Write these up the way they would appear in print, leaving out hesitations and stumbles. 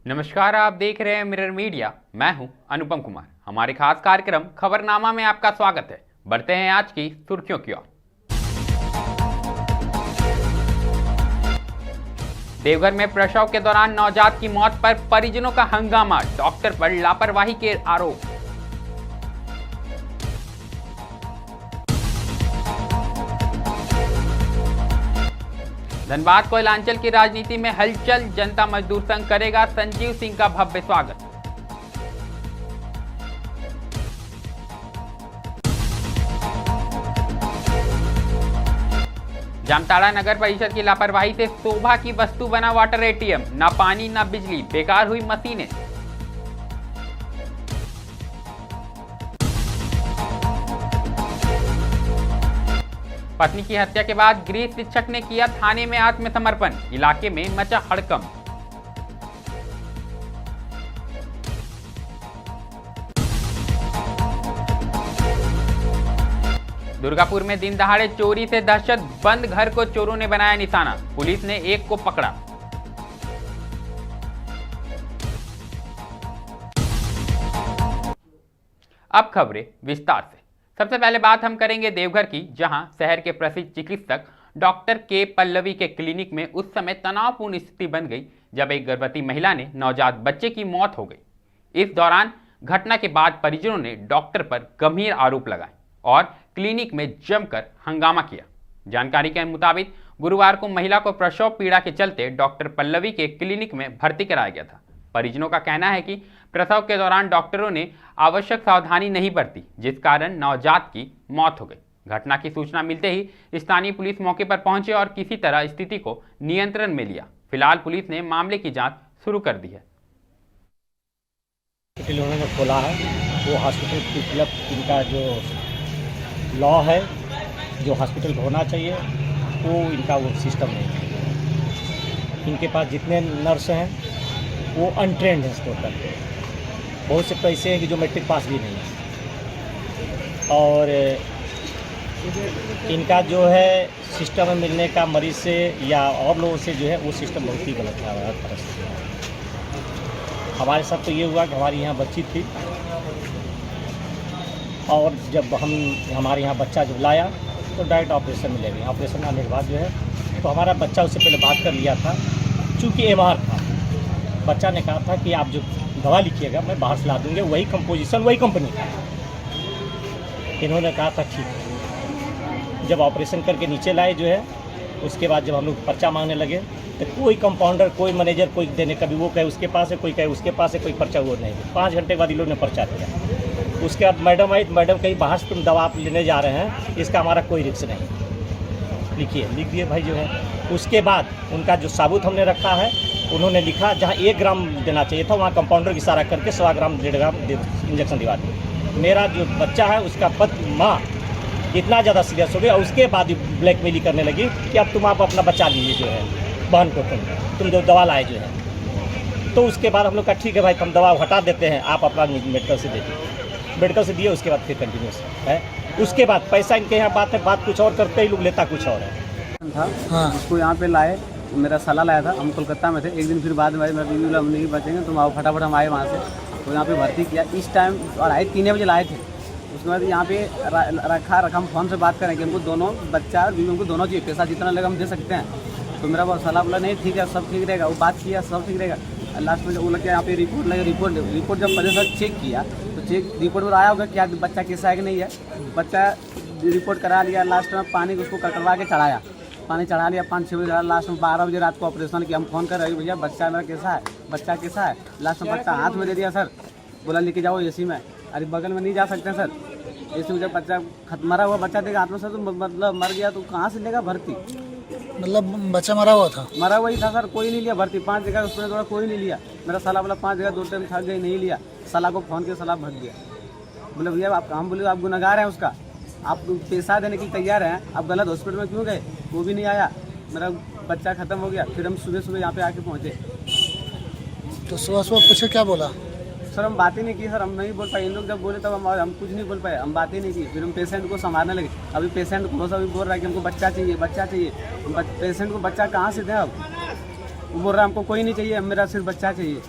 नमस्कार, आप देख रहे हैं मिरर मीडिया। मैं हूं अनुपम कुमार। हमारे खास कार्यक्रम खबरनामा में आपका स्वागत है। बढ़ते हैं आज की सुर्खियों की ओर। देवघर में प्रसव के दौरान नवजात की मौत पर परिजनों का हंगामा, डॉक्टर पर लापरवाही के आरोप। धनबाद कोयलांचल की राजनीति में हलचल, जनता मजदूर संघ करेगा संजीव सिंह का भव्य स्वागत। जामताड़ा नगर परिषद की लापरवाही से शोभा की वस्तु बना वाटर एटीएम, न पानी न बिजली, बेकार हुई मशीनें। पत्नी की हत्या के बाद गृह शिक्षक ने किया थाने में आत्मसमर्पण, इलाके में मचा हड़कंप। दुर्गापुर में दिन दहाड़े चोरी से दहशत, बंद घर को चोरों ने बनाया निशाना, पुलिस ने एक को पकड़ा। अब खबरें विस्तार से। सबसे पहले बात हम करेंगे देवघर की, जहां शहर के प्रसिद्ध चिकित्सक डॉक्टर के पल्लवी के क्लिनिक में उस समय तनावपूर्ण स्थिति बन गई जब एक गर्भवती महिला ने नवजात बच्चे की मौत हो गई। इस दौरान घटना के बाद परिजनों ने डॉक्टर पर गंभीर आरोप लगाए और क्लिनिक में जमकर हंगामा किया। जानकारी के मुताबिक गुरुवार को महिला को प्रसव पीड़ा के चलते डॉक्टर पल्लवी के क्लिनिक में भर्ती कराया गया था। परिजनों का कहना है कि प्रसव के दौरान डॉक्टरों ने आवश्यक सावधानी नहीं बरती, जिस कारण नवजात की मौत हो गई। घटना की सूचना मिलते ही स्थानीय पुलिस मौके पर पहुंचे और किसी तरह स्थिति को नियंत्रण में लिया। फिलहाल पुलिस ने मामले की जांच शुरू कर दी है। हॉस्पिटल उन्होंने खोला है, वो हॉस्पिटल की मतलब इनका जो लॉ है, जो हॉस्पिटल होना चाहिए वो इनका वो सिस्टम नहीं है। इनके पास जितने नर्स हैं वो अनट्रेंड है टोटल। बहुत से पैसे हैं कि जो मैट्रिक पास भी नहीं है। और इनका जो है सिस्टम में मिलने का मरीज से या और लोगों से जो है वो सिस्टम बहुत ही गलत है हर तरह से। हमारे साथ तो ये हुआ कि हमारी यहाँ बच्ची थी और जब हमारे यहाँ बच्चा जब लाया तो डायरेक्ट ऑपरेशन में ले गए। ऑपरेशन आने के बाद जो है तो हमारा बच्चा उससे पहले बात कर लिया था, चूँकि एमआर था। बच्चा ने कहा था कि आप जो दवा लिखिएगा मैं बाहर से ला दूँगे, वही कंपोजिशन वही कंपनी का। इन्होंने कहा था ठीक है। जब ऑपरेशन करके नीचे लाए जो है, उसके बाद जब हम लोग पर्चा मांगने लगे तो कोई कंपाउंडर, कोई मैनेजर, कोई देने, कभी वो कहे उसके पास है, कोई कहे उसके पास है, कोई पर्चा वो नहीं। 5 घंटे के बाद इन लोगों ने पर्चा दिया। उसके बाद मैडम आई, मैडम कहीं बाहर से तुम दवा आप लेने जा रहे हैं, इसका हमारा कोई रिस्क नहीं, लिखिए, लिख दिए भाई जो है। उसके बाद उनका जो साबुत हमने रखा है उन्होंने लिखा जहाँ 1 ग्राम देना चाहिए था वहाँ कंपाउंडर की इशारा करके 1.25 ग्राम 1.5 ग्राम इंजेक्शन दिवा दिए। मेरा जो बच्चा है उसका माँ इतना ज़्यादा सीरियस हो गया और उसके बाद ब्लैकमेलिंग करने लगी कि अब तुम आप अपना बच्चा लीजिए जो है, बहन को तुम जो दवा लाए जो है। तो उसके बाद हम लोग का ठीक है भाई, हम दवा हटा देते हैं, आप अपना मेडिकल से दीजिए। मेडिकल से दिए, उसके बाद फिर कंटिन्यूस है। उसके बाद पैसा इनके यहाँ बात कुछ और करते ही लोग लेता कुछ और है। हाँ, उसको यहाँ पे लाए, मेरा साला लाया था, हम कोलकाता में थे। एक दिन फिर बाद में मेरा बीवी बोला हम नहीं बचेंगे, तुम आओ। फटाफट हम आए वहाँ से, तो यहाँ पे भर्ती किया। इस टाइम और आए 3 बजे लाए थे। उसके बाद यहाँ पे रखा हम फ़ोन से बात करें कि हमको दोनों बच्चा और बीवी, हमको दोनों चाहिए, पैसा जितना लगा हम दे सकते हैं। तो मेरा वो साला बोला नहीं ठीक है, सब ठीक रहेगा। वो बात किया, सब ठीक रहेगा। लास्ट में जब वो लग गया यहाँ पे रिपोर्ट लगे, रिपोर्ट जब पहले से चेक किया तो रिपोर्ट में आया होगा क्या बच्चा कैसा है कि नहीं है। बच्चा रिपोर्ट करा लिया। लास्ट में पानी उसको कटवा के चढ़ाया, पानी चढ़ा लिया 5-6 बजे। लास्ट में 12 बजे रात को ऑपरेशन किया। हम फ़ोन कर रहे भैया बच्चा मेरा कैसा है, बच्चा कैसा है। लास्ट में बच्चा हाथ में दे दिया सर, बोला लेके जाओ एसी में। अरे बगल में नहीं जा सकते सर, एसी में जब बच्चा मरा हुआ बच्चा देगा हाथ में सर, तो मतलब मर गया तो कहाँ से लेगा भर्ती। मतलब बच्चा मरा हुआ था? मरा हुआ ही था सर, कोई नहीं लिया भर्ती। 5 जगह उसने थोड़ा कोई नहीं लिया। मेरा साला बोला 5 जगह 2 टाइम थक गई, नहीं लिया। साला को फ़ोन किया, साला भग गया। बोले भैया आप, हम बोले आप गुनहगार हैं उसका, आप पैसा देने की तैयार हैं, आप गलत हॉस्पिटल में क्यों गए। वो भी नहीं आया, मेरा बच्चा ख़त्म हो गया। फिर हम सुबह यहाँ पे आके पहुँचे। तो सुबह पूछे क्या बोला? सर हम बात ही नहीं की सर, हम नहीं बोल पाए। इन लोग जब बोले तब हम कुछ नहीं बोल पाए, हम बात ही नहीं की। फिर हम पेशेंट को संभालने लगे। अभी पेशेंट को अभी बोल रहा है कि हमको बच्चा चाहिए, बच्चा चाहिए। पेशेंट को बच्चा कहाँ से दें अब? वो बोल रहा है हमको कोई नहीं चाहिए, मेरा सिर्फ बच्चा चाहिए।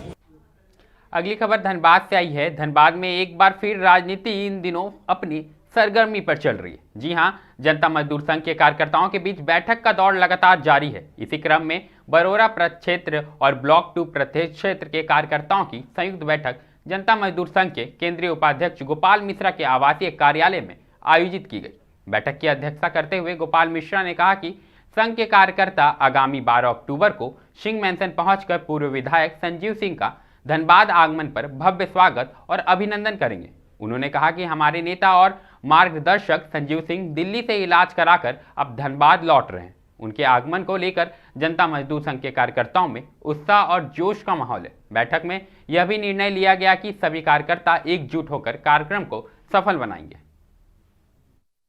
अगली खबर धनबाद से आई है। धनबाद में एक बार फिर राजनीति इन दिनों अपनी सरगर्मी पर चल रही है। जी हां, जनता मजदूर संघ के कार्यकर्ताओं के बीच बैठक का दौर लगातार जारी है। इसी क्रम में बरोरा प्रक्षेत्र और ब्लॉक 2 प्रत्येक क्षेत्र के कार्यकर्ताओं की संयुक्त बैठक जनता मजदूर संघ के केंद्रीय उपाध्यक्ष गोपाल मिश्रा के आवासीय कार्यालय में आयोजित की गई। बैठक की अध्यक्षता करते हुए गोपाल मिश्रा ने कहा कि संघ के कार्यकर्ता आगामी 12 अक्टूबर को सिंह मैंसन पहुंचकर पूर्व विधायक संजीव सिंह का धनबाद आगमन पर भव्य स्वागत और अभिनंदन करेंगे। उन्होंने कहा कि हमारे नेता और मार्गदर्शक संजीव सिंह दिल्ली से इलाज कराकर अब धनबाद लौट रहे हैं। उनके आगमन को लेकर जनता मजदूर संघ के कार्यकर्ताओं में उत्साह और जोश का माहौल है। बैठक में यह भी निर्णय लिया गया कि सभी कार्यकर्ता एकजुट होकर कार्यक्रम को सफल बनाएंगे।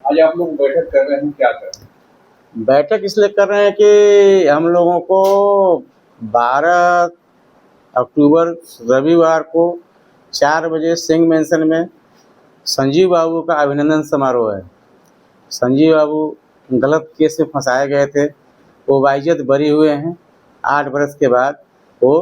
आज आप लोग बैठक कर रहे हैं, क्या कर रहे हैं? बैठक इसलिए कर रहे हैं कि हम लोगों को 12 अक्टूबर रविवार को 4 बजे सिंह मैंसन में संजीव बाबू का अभिनंदन समारोह है। संजीव बाबू गलत केस में फंसाए गए थे, वो बाइज्जत बरी हुए हैं। 8 बरस के बाद वो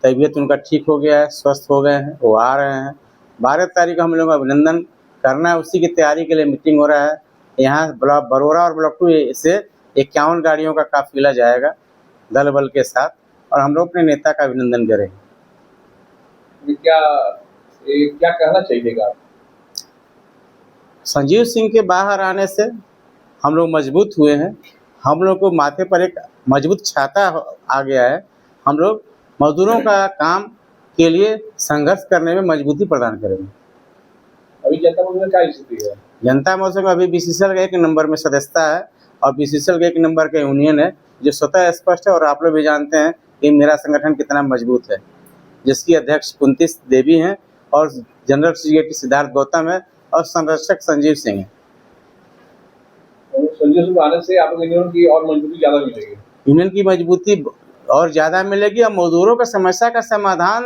तबीयत उनका ठीक हो गया है, स्वस्थ हो गए हैं, वो आ रहे हैं। 12 तारीख को हम लोग अभिनंदन करना है, उसी की तैयारी के लिए मीटिंग हो रहा है। यहाँ ब्लॉक बरोरा और ब्लॉक 2 से 51 गाड़ियों का काफिला जाएगा दल बल के साथ, और हम लोग अपने नेता का अभिनंदन करेंगे। क्या कहना चाहिएगा? संजीव सिंह के बाहर आने से हम लोग मजबूत हुए हैं। हम लोग को माथे पर एक मजबूत छाता आ गया है। हम लोग मजदूरों का काम के लिए संघर्ष करने में मजबूती प्रदान करेंगे। अभी जनता मोर्चा में क्या स्थिति है? जनता मोर्चा में अभी बीसीसीएल का 1 नंबर में सदस्यता है और बीसीसीएल का 1 नंबर का यूनियन है, जो स्वतः स्पष्ट है। और आप लोग भी जानते हैं कि मेरा संगठन कितना मजबूत है, जिसकी अध्यक्ष कुंती देवी हैं और जनरल सेक्रेटरी सिद्धार्थ गौतम है और संरक्षक संजीव सिंह है। संजीव सिंह आने से आप लोग यूनियन की और मजबूती ज़्यादा मिलेगी। यूनियन की मजबूती और ज़्यादा मिलेगी और मजदूरों का समस्या का समाधान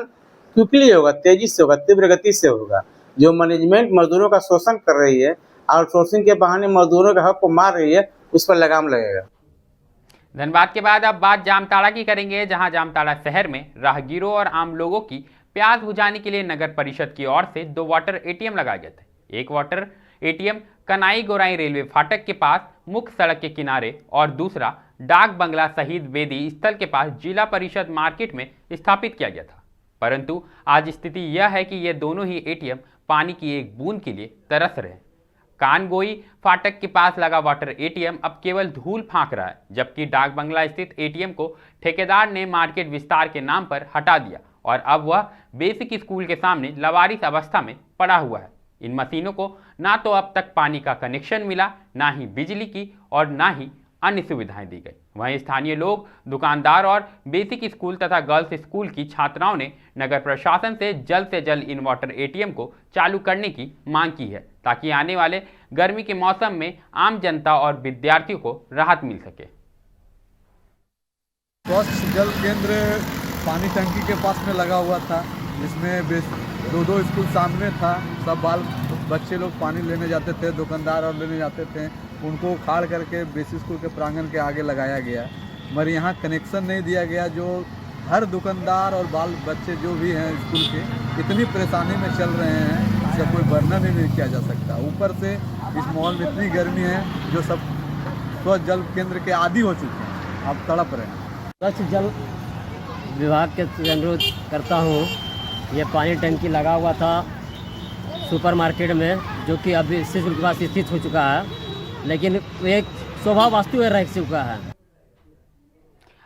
क्विकली होगा, तेजी से होगा, तीव्र गति से होगा। जो मैनेजमेंट मजदूरों का शोषण कर रही है, आउटसोर्सिंग के बहाने मजदूरों के हक को मार रही है, उस पर लगाम लगेगा। धनबाद के बाद अब बात जामताड़ा की करेंगे, जहां जामताड़ा शहर में राहगीरों और आम लोगों की प्यास बुझाने के लिए नगर परिषद की ओर से 2 वाटर एटीएम लगाए गए थे। एक वाटर एटीएम कनाई गोराई रेलवे फाटक के पास मुख्य सड़क के किनारे और दूसरा डाक बंगला शहीद वेदी स्थल के पास जिला परिषद मार्केट में स्थापित किया गया था। परंतु आज स्थिति यह है कि ये दोनों ही एटीएम पानी की एक बूंद के लिए तरस रहे हैं। कानगोई फाटक के पास लगा वाटर एटीएम अब केवल धूल फांक रहा है, जबकि डाक बंगला स्थित एटीएम को ठेकेदार ने मार्केट विस्तार के नाम पर हटा दिया और अब वह बेसिक स्कूल के सामने लवारिस अवस्था में पड़ा हुआ है। इन मशीनों को ना तो अब तक पानी का कनेक्शन मिला, ना ही बिजली की और ना ही अन्य सुविधाएं दी गई। वहीं स्थानीय लोग, दुकानदार और बेसिक स्कूल तथा गर्ल्स स्कूल की छात्राओं ने नगर प्रशासन से जल्द इन वाटर एटीएम को चालू करने की मांग की है, ताकि आने वाले गर्मी के मौसम में आम जनता और विद्यार्थियों को राहत मिल सके। स्वच्छ जल केंद्र पानी टंकी के पास में लगा हुआ था, जिसमें 2 स्कूल सामने था। सब बच्चे लोग पानी लेने जाते थे, दुकानदार और लेने जाते थे। उनको उखाड़ करके बेसिक स्कूल के प्रांगण के आगे लगाया गया, मगर यहाँ कनेक्शन नहीं दिया गया। जो हर दुकानदार और बाल बच्चे जो भी हैं स्कूल के इतनी परेशानी में चल रहे हैं, इसका कोई वर्णन ही नहीं किया जा सकता। ऊपर से इस माहौल में इतनी गर्मी है, जो सब स्वच्छ जल केंद्र के आदी हो चुके हैं, अब तड़प रहे हैं। स्वच्छ जल विभाग के अनुरोध करता हूँ, ये पानी टंकी लगा हुआ था सुपरमार्केट में, जो कि अभी स्थित के पास स्थित हो चुका है, लेकिन एक शोभा वास्तु रह चुका है।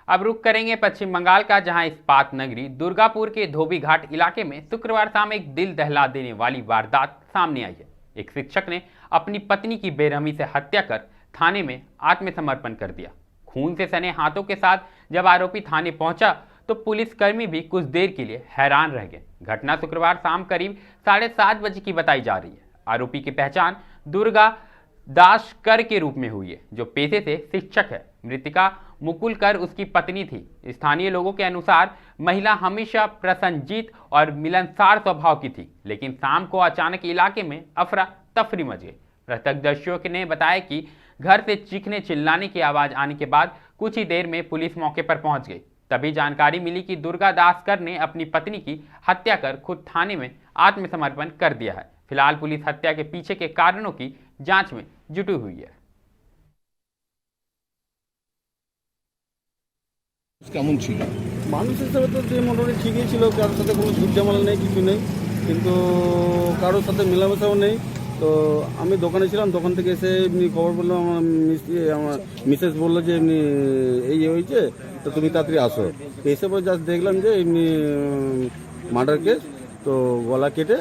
अब रुख करेंगे पश्चिम बंगाल का, जहां इस्पात नगरी दुर्गापुर के धोबी घाट इलाके में शुक्रवार शाम एक दिल दहला देने वाली वारदात सामने आई है। एक शिक्षक ने अपनी पत्नी की बेरहमी से हत्या कर थाने में आत्मसमर्पण कर दिया। खून से सने हाथों के साथ जब आरोपी थाने पहुंचा तो पुलिसकर्मी भी कुछ देर के लिए हैरान रह गए। घटना शुक्रवार शाम करीब 7:30 बजे की बताई जा रही है। आरोपी की पहचान दुर्गा दास कर के रूप में हुई है, जो पेशे से शिक्षक है। मृतिका मुकुल कर उसकी पत्नी थी। स्थानीय लोगों के अनुसार महिला हमेशा प्रसन्नजीत और मिलनसार स्वभाव की थी, लेकिन शाम को अचानक इलाके में अफरा तफरी मच गई। प्रत्यक्षदर्शियों ने बताया कि घर से चीखने चिल्लाने की आवाज आने के बाद कुछ ही देर में पुलिस मौके पर पहुंच गई। तभी जानकारी मिली कि दुर्गा दासकर ने अपनी पत्नी की हत्या कर खुद थाने में आत्मसमर्पण कर दिया है। फिलहाल पुलिस हत्या के पीछे के कारणों की जांच में जुटी हुई है। কেমন ছিল? মানুষ হিসেবে তো যে মোটামুটি ঠিকই ছিল, কারোর সাথে কোনো ঝুটঝামেলা নেই, কিছু নেই, কিন্তু কারোর সাথে মেলামেশাও নেই। তো আমি দোকানে ছিলাম, দোকান থেকে এসে এমনি খবর বললাম, আমার মিসেস বললো যে এমনি এই হয়েছে, তো তুমি তাড়াতাড়ি আসো। এসে পরে জাস্ট দেখলাম যে এমনি মার্ডার কেস, তো গলা কেটে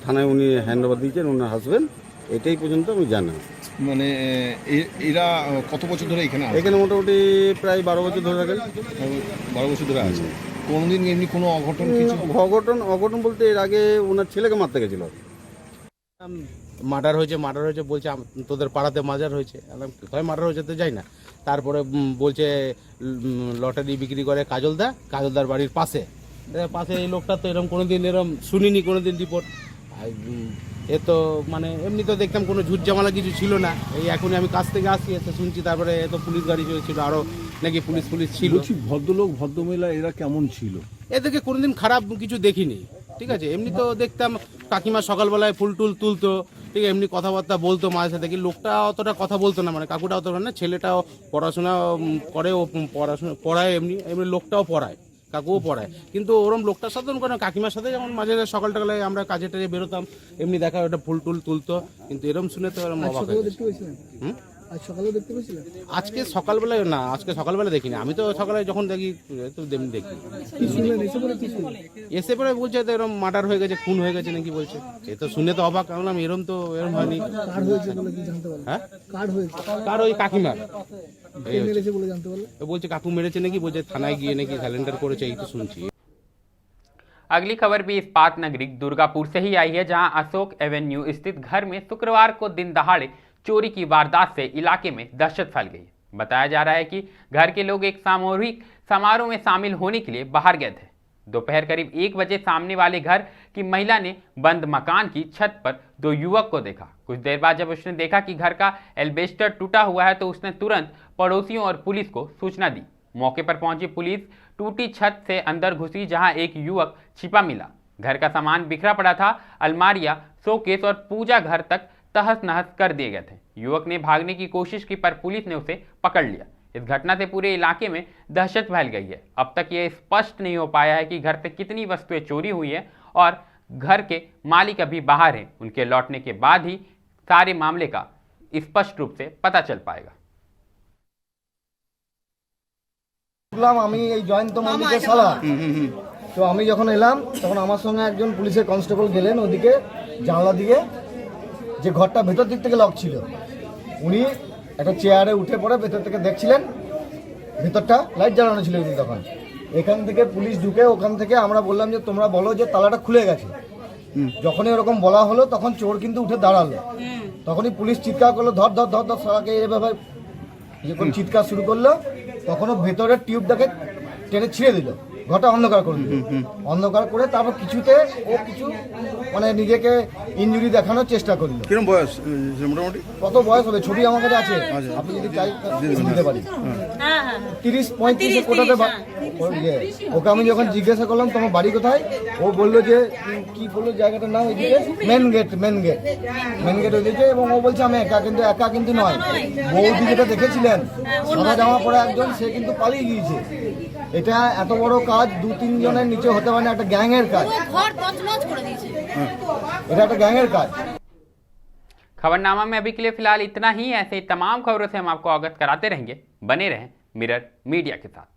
থানায় উনি হ্যান্ড ওভার দিয়েছেন ওনার হাজব্যান্ড, এটাই পর্যন্ত আমি জানি। মানে এরা কত বছর ধরে এখানে আছে? এখানে মোটামুটি প্রায় 12 বছর ধরে থাকেন। 12 বছর ধরে আছে। কোনোদিন এমনি কোনো অঘটন কিছু? অঘটন বলতে এর আগে ওনার ছেলেকে মারতে গেছিল। মার্ডার হয়েছে বলছে তোদের পাড়াতে মার্ডার হয়েছে। কোথায় মার্ডার হয়েছে তো যাই না। তারপরে বলছে লটারি বিক্রি করে কাজলদার বাড়ির পাশে এই লোকটা তো এরকম কোনোদিন শুনিনি কোনোদিন রিপোর্ট। এ তো মানে এমনি তো দেখতাম কোনো ঝুটঝামেলা কিছু ছিল না। এই এখনই আমি কাছ থেকে আসছি, এসে শুনছি তারপরে এ তো পুলিশ গাড়ি চলেছিল, আরও নাকি পুলিশ ছিল। বলছি ভদ্রলোক ভদ্রমহিলা এরা কেমন ছিল? এদেরকে কোনোদিন খারাপ কিছু দেখিনি, ঠিক আছে। এমনি তো দেখতাম কাকিমা সকালবেলায় ফুল টুল তুলতো, ঠিক আছে, এমনি কথাবার্তা বলতো মাঝে সাথে। কি লোকটা অতটা কথা বলতো না, মানে কাকুটা অতটা না। ছেলেটাও পড়াশোনা করে, ও পড়াশোনা পড়ায়, এমনি লোকটাও পড়ায়, কাকুও পড়ায়। কিন্তু ওরম লোকটার সাথে কোনো কাকিমার সাথে যেমন মাঝে সকালটালে আমরা কাজে টাজে বেরোতাম, এমনি দেখা ওটা ফুল টুল তুলতো। কিন্তু এরম শুনে তো এরম অবাক হয়ে গেছে। আজকে সকালবেলায় না, আজকে সকালবেলা দেখিনি। আমি তো সকালে যখন দেখি তো দেখি। এসে পরে বলছে তো এরকম মার্ডার হয়ে গেছে, খুন হয়ে গেছে নাকি বলছে। এ তো শুনে তো অবাক, কারণ আমি এরম হয়নি। হ্যাঁ, কার ওই কাকিমার বলছে কাকু মেরেছে নাকি, বলছে থানায় গিয়ে নাকি স্যালেন্ডার করেছে, এই তো শুনছি। अगली खबर भी इस्पात नगरी दुर्गापुर से ही आई है, जहां अशोक एवेन्यू स्थित घर में शुक्रवार को दिन दहाड़े चोरी की वारदात से इलाके में दहशत फैल गई। बताया जा रहा है कि घर के लोग एक सामूहिक समारोह में शामिल होने के लिए बाहर गए थे। दोपहर करीब 1 बजे सामने वाले घर की महिला ने बंद मकान की छत पर 2 युवक को देखा। कुछ देर बाद जब उसने देखा कि घर का एल्बेस्टर टूटा हुआ है तो उसने तुरंत पड़ोसियों और पुलिस को सूचना दी। मौके पर पहुंची पुलिस टूटी छत से अंदर घुसी, जहां एक युवक छिपा मिला। घर का सामान बिखरा पड़ा था, अलमारियां, शोकेस और पूजा घर तक तहस नहस कर दिए गए थे। युवक ने भागने की कोशिश की पर पुलिस ने उसे पकड़ लिया। इस घटना से पूरे इलाके में दहशत फैल गई है। अब तक यह स्पष्ट नहीं हो पाया है कि घर से कितनी वस्तुएं चोरी हुई है और घर के मालिक अभी बाहर हैं। उनके लौटने के बाद ही सारे मामले का स्पष्ट रूप से पता चल पाएगा। আমি এই জয়ন্ত মল্লিকের শালা, তো আমি যখন এলাম তখন আমার সঙ্গে একজন পুলিশের কনস্টেবল গেলেন ওদিকে জানলা দিকে, যে ঘরটা ভেতর দিক থেকে লক ছিল। উনি একটা চেয়ারে উঠে পড়ে ভেতর থেকে দেখছিলেন, ভেতরটা লাইট জ্বালানো ছিল তখন। এখান থেকে পুলিশ ঢুকে, ওখান থেকে আমরা বললাম যে তোমরা বলো যে তালাটা খুলে গেছে। যখনই এরকম বলা হলো তখন চোর কিন্তু উঠে দাঁড়ালো। তখনই পুলিশ চিৎকার করলো, ধর ধর ধর ধর সারাকে এভাবে যখন চিৎকার শুরু করলো, তখনও ভেতরের টিউবটাকে টেনে ছিঁড়ে দিল, ঘরটা অন্ধকার করে দিল। অন্ধকার করে তারপর কিছুতে ও কিছু মানে নিজেকে ইনজুরি দেখানোর চেষ্টা করলো। কিরকম বয়স মোটামুটি? কত বয়স হবে ছবি আমার কাছে আছে, আপনি যদি চাই দিতে পারি। 30-35 কোটাতে। ওকে আমি যখন জিজ্ঞাসা করলাম তোমার বাড়ি কোথায়, ও বললো যে কি বললো জায়গাটার নাম ওইদিকে মেন গেট ওইদিকে। এবং ও বলছে আমি একা কিন্তু নয়, বৌদি যেটা দেখেছিলেন সাদা জামা পরে একজন, সে কিন্তু পালিয়ে গিয়েছে। এটা এত বড় কাজ 2-3 জনের নিচে হতে পারে না, একটা গ্যাংয়ের কাজ। এটা একটা গ্যাংয়ের কাজ। खबरनामा में अभी के लिए फिलहाल इतना ही। ऐसे ही तमाम खबरों से हम आपको अवगत कराते रहेंगे। बने रहें मिरर मीडिया के साथ।